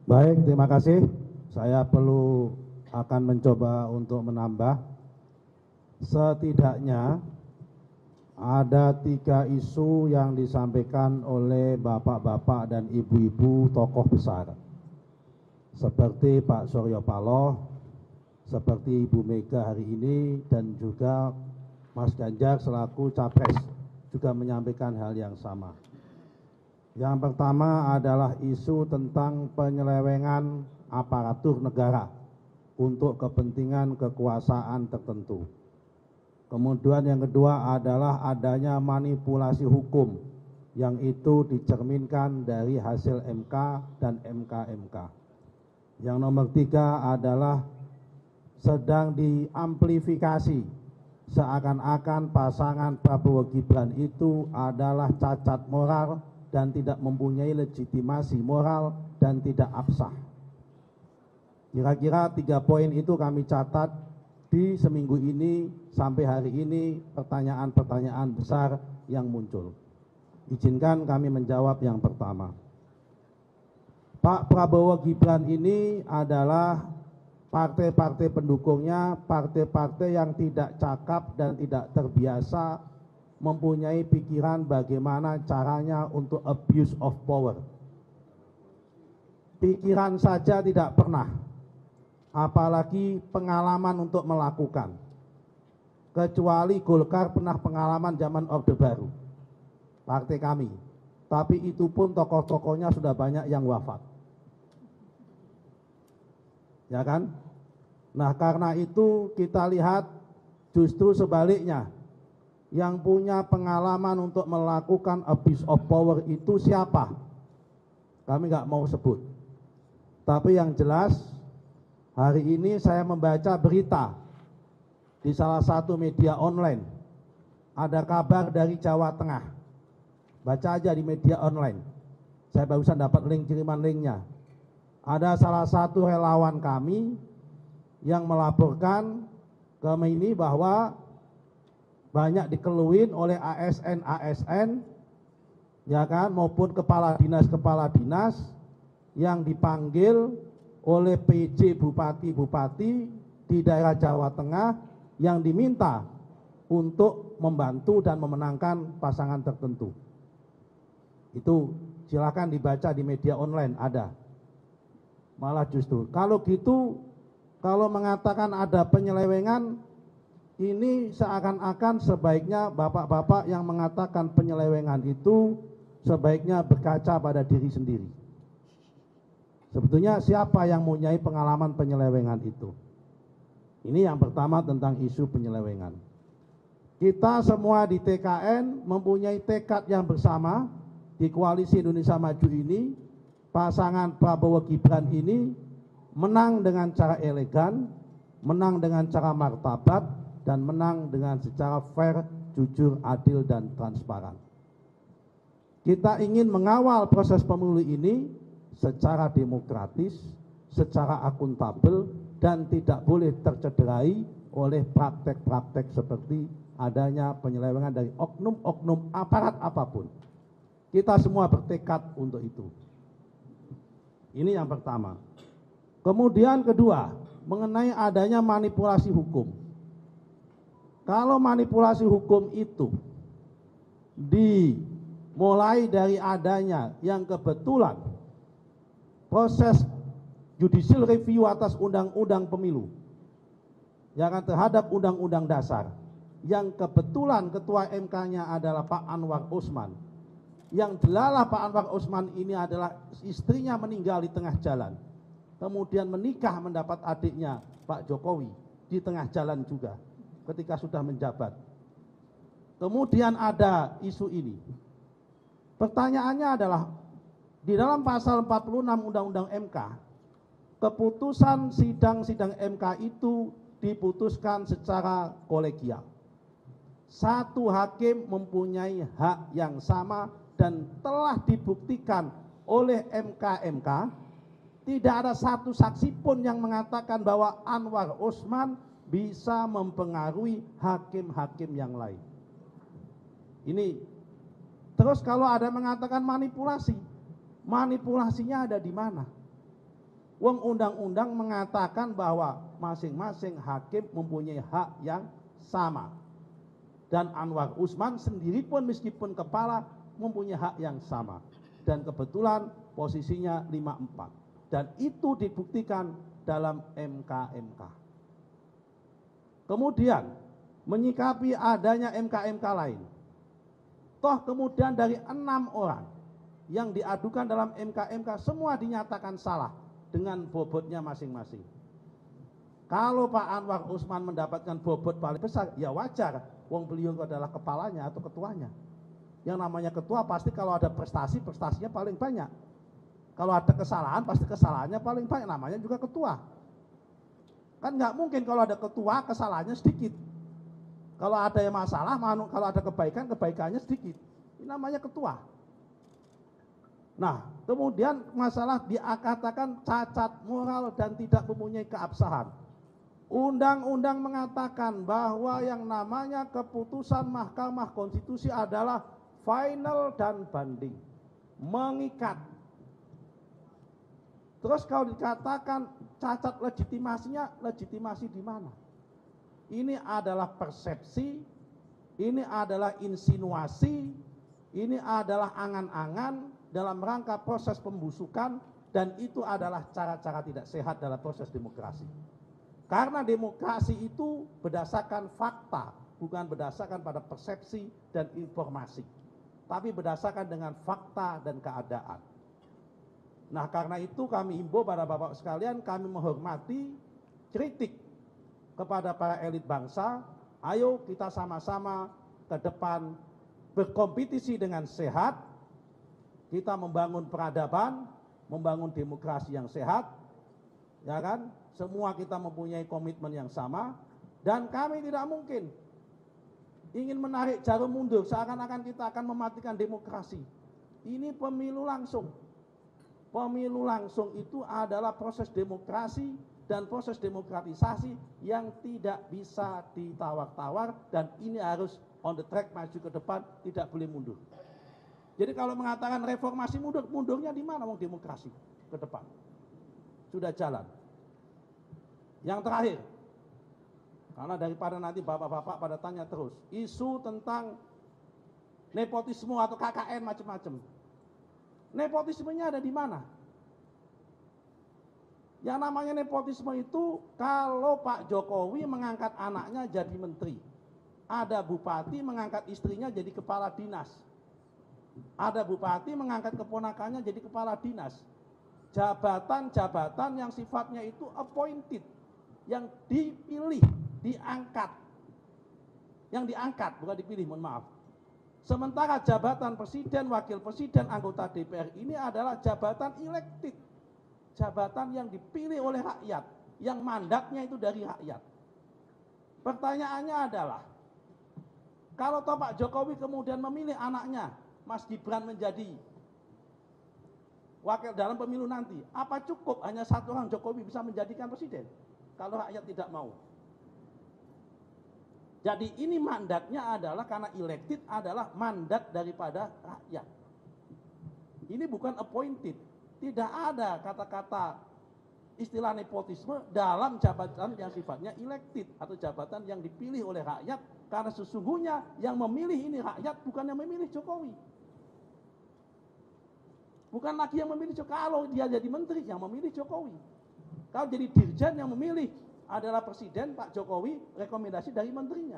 Baik, terima kasih. Saya perlu akan mencoba untuk menambah. Setidaknya ada 3 isu yang disampaikan oleh bapak-bapak dan ibu-ibu tokoh besar. Seperti Pak Surya Paloh, seperti Ibu Mega hari ini, dan juga Mas Ganjar selaku Capres juga menyampaikan hal yang sama. Yang pertama adalah isu tentang penyelewengan aparatur negara untuk kepentingan kekuasaan tertentu. Kemudian yang kedua adalah adanya manipulasi hukum yang itu dicerminkan dari hasil MK dan MK-MK. Yang nomor 3 adalah sedang diamplifikasi seakan-akan pasangan Prabowo Gibran itu adalah cacat moral dan tidak mempunyai legitimasi moral dan tidak absah. Kira-kira 3 poin itu kami catat di seminggu ini sampai hari ini, pertanyaan-pertanyaan besar yang muncul. Izinkan kami menjawab yang pertama. Pak Prabowo Gibran ini adalah partai-partai pendukungnya, partai-partai yang tidak cakap dan tidak terbiasa mempunyai pikiran bagaimana caranya untuk abuse of power. Pikiran saja tidak pernah, apalagi pengalaman untuk melakukan. Kecuali Golkar pernah pengalaman zaman Orde Baru, partai kami. Tapi itu pun tokoh-tokohnya sudah banyak yang wafat. Ya kan? Nah, karena itu kita lihat justru sebaliknya. Yang punya pengalaman untuk melakukan abuse of power itu siapa? Kami nggak mau sebut. Tapi yang jelas, hari ini saya membaca berita di salah satu media online. Ada kabar dari Jawa Tengah. Baca aja di media online. Saya barusan dapat kiriman linknya. Ada salah satu relawan kami yang melaporkan ke ini bahwa banyak dikeluhin oleh ASN ya kan, maupun kepala dinas yang dipanggil oleh PJ bupati-bupati di daerah Jawa Tengah yang diminta untuk membantu dan memenangkan pasangan tertentu. Itu silakan dibaca di media online, ada. Malah justru kalau gitu, kalau mengatakan ada penyelewengan, ini seakan-akan sebaiknya bapak-bapak yang mengatakan penyelewengan itu sebaiknya berkaca pada diri sendiri. Sebetulnya siapa yang mempunyai pengalaman penyelewengan itu? Ini yang pertama tentang isu penyelewengan. Kita semua di TKN mempunyai tekad yang bersama di Koalisi Indonesia Maju ini, pasangan Prabowo Gibran ini menang dengan cara elegan, menang dengan cara martabat, dan menang dengan secara fair, jujur, adil, dan transparan. Kita ingin mengawal proses pemilu ini secara demokratis, secara akuntabel, dan tidak boleh tercederai oleh praktek-praktek seperti adanya penyelewengan dari oknum-oknum aparat apapun. Kita semua bertekad untuk itu. Ini yang pertama. Kemudian kedua, mengenai adanya manipulasi hukum. Kalau manipulasi hukum itu dimulai dari adanya yang kebetulan proses judicial review atas undang-undang pemilu, ya kan, terhadap undang-undang dasar, yang kebetulan ketua MK-nya adalah Pak Anwar Usman, yang delalah Pak Anwar Usman ini adalah istrinya meninggal di tengah jalan, kemudian menikah mendapat adiknya Pak Jokowi di tengah jalan juga ketika sudah menjabat. Kemudian ada isu ini. Pertanyaannya adalah, di dalam pasal 46 Undang-Undang MK, keputusan sidang-sidang MK itu diputuskan secara kolegial. Satu hakim mempunyai hak yang sama dan telah dibuktikan oleh MK-MK, tidak ada satu saksi pun yang mengatakan bahwa Anwar Usman bisa mempengaruhi hakim-hakim yang lain. Ini terus kalau ada mengatakan manipulasi, manipulasinya ada di mana? Wong undang-undang mengatakan bahwa masing-masing hakim mempunyai hak yang sama. Dan Anwar Usman sendiri pun meskipun kepala mempunyai hak yang sama. Dan kebetulan posisinya 54. Dan itu dibuktikan dalam MK-MK. Kemudian menyikapi adanya MK-MK lain. Toh kemudian dari 6 orang yang diadukan dalam MK-MK semua dinyatakan salah dengan bobotnya masing-masing. Kalau Pak Anwar Usman mendapatkan bobot paling besar, ya wajar. Wong beliau adalah kepalanya atau ketuanya. Yang namanya ketua pasti kalau ada prestasi, prestasinya paling banyak. Kalau ada kesalahan, pasti kesalahannya paling banyak. Namanya juga ketua. Kan nggak mungkin kalau ada ketua, kesalahannya sedikit. Kalau ada yang masalah, kalau ada kebaikan, kebaikannya sedikit. Ini namanya ketua. Nah, kemudian masalah dikatakan cacat moral dan tidak mempunyai keabsahan. Undang-undang mengatakan bahwa yang namanya keputusan Mahkamah Konstitusi adalah final dan banding, mengikat. Terus kalau dikatakan cacat legitimasinya, legitimasi di mana? Ini adalah persepsi, ini adalah insinuasi, ini adalah angan-angan dalam rangka proses pembusukan, dan itu adalah cara-cara tidak sehat dalam proses demokrasi. Karena demokrasi itu berdasarkan fakta, bukan berdasarkan pada persepsi dan informasi, tapi berdasarkan dengan fakta dan keadaan. Nah, karena itu kami himbau pada Bapak sekalian, kami menghormati kritik kepada para elit bangsa. Ayo kita sama-sama ke depan berkompetisi dengan sehat. Kita membangun peradaban, membangun demokrasi yang sehat, ya kan? Semua kita mempunyai komitmen yang sama, dan kami tidak mungkin ingin menarik jarum mundur seakan-akan kita akan mematikan demokrasi. Ini pemilu langsung. Pemilu langsung itu adalah proses demokrasi dan proses demokratisasi yang tidak bisa ditawar-tawar, dan ini harus on the track maju ke depan, tidak boleh mundur. Jadi kalau mengatakan reformasi mundur, mundurnya di mana wong demokrasi ke depan? Sudah jalan. Yang terakhir, karena daripada nanti bapak-bapak pada tanya terus, isu tentang nepotisme atau KKN macam-macam. Nepotismenya ada di mana? Yang namanya nepotisme itu kalau Pak Jokowi mengangkat anaknya jadi menteri, ada bupati mengangkat istrinya jadi kepala dinas, ada bupati mengangkat keponakannya jadi kepala dinas. Jabatan-jabatan yang sifatnya itu appointed, yang dipilih, diangkat. Yang diangkat, bukan dipilih, mohon maaf. Sementara jabatan presiden, wakil presiden, anggota DPR ini adalah jabatan elected. Jabatan yang dipilih oleh rakyat, yang mandatnya itu dari rakyat. Pertanyaannya adalah, kalau toh Pak Jokowi kemudian memilih anaknya, Mas Gibran menjadi wakil dalam pemilu nanti, apa cukup hanya satu orang Jokowi bisa menjadikan presiden? Kalau rakyat tidak mau. Jadi ini mandatnya adalah, karena elected adalah mandat daripada rakyat. Ini bukan appointed. Tidak ada kata-kata istilah nepotisme dalam jabatan yang sifatnya elected atau jabatan yang dipilih oleh rakyat, karena sesungguhnya yang memilih ini rakyat, bukan yang memilih Jokowi. Bukan lagi yang memilih Jokowi. Kalau dia jadi menteri, yang memilih Jokowi. Kalau jadi dirjen, yang memilih adalah presiden, Pak Jokowi, rekomendasi dari menterinya.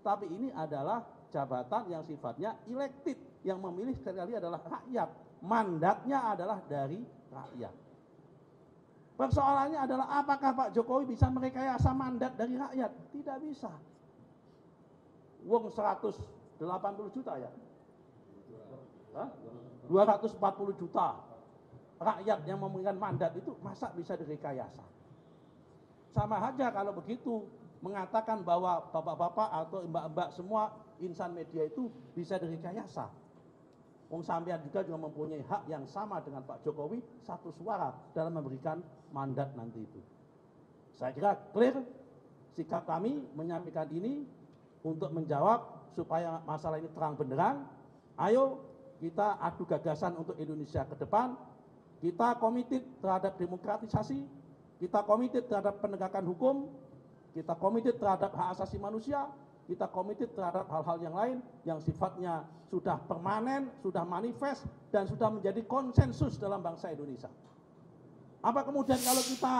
Tapi ini adalah jabatan yang sifatnya elected, yang memilih sekali adalah rakyat. Mandatnya adalah dari rakyat. Persoalannya adalah apakah Pak Jokowi bisa merekayasa mandat dari rakyat? Tidak bisa. Wong 180 juta ya? 240 juta rakyat yang memberikan mandat itu, masa bisa direkayasa? Sama saja kalau begitu mengatakan bahwa bapak-bapak atau mbak-mbak semua insan media itu bisa direkayasa. Wong sampean juga mempunyai hak yang sama dengan Pak Jokowi, satu suara dalam memberikan mandat nanti itu. Saya kira clear sikap kami menyampaikan ini untuk menjawab supaya masalah ini terang benderang. Ayo kita adu gagasan untuk Indonesia ke depan. Kita komited terhadap demokratisasi, kita komited terhadap penegakan hukum, kita komited terhadap hak asasi manusia, kita komited terhadap hal-hal yang lain yang sifatnya sudah permanen, sudah manifest, dan sudah menjadi konsensus dalam bangsa Indonesia. Apa kemudian kalau kita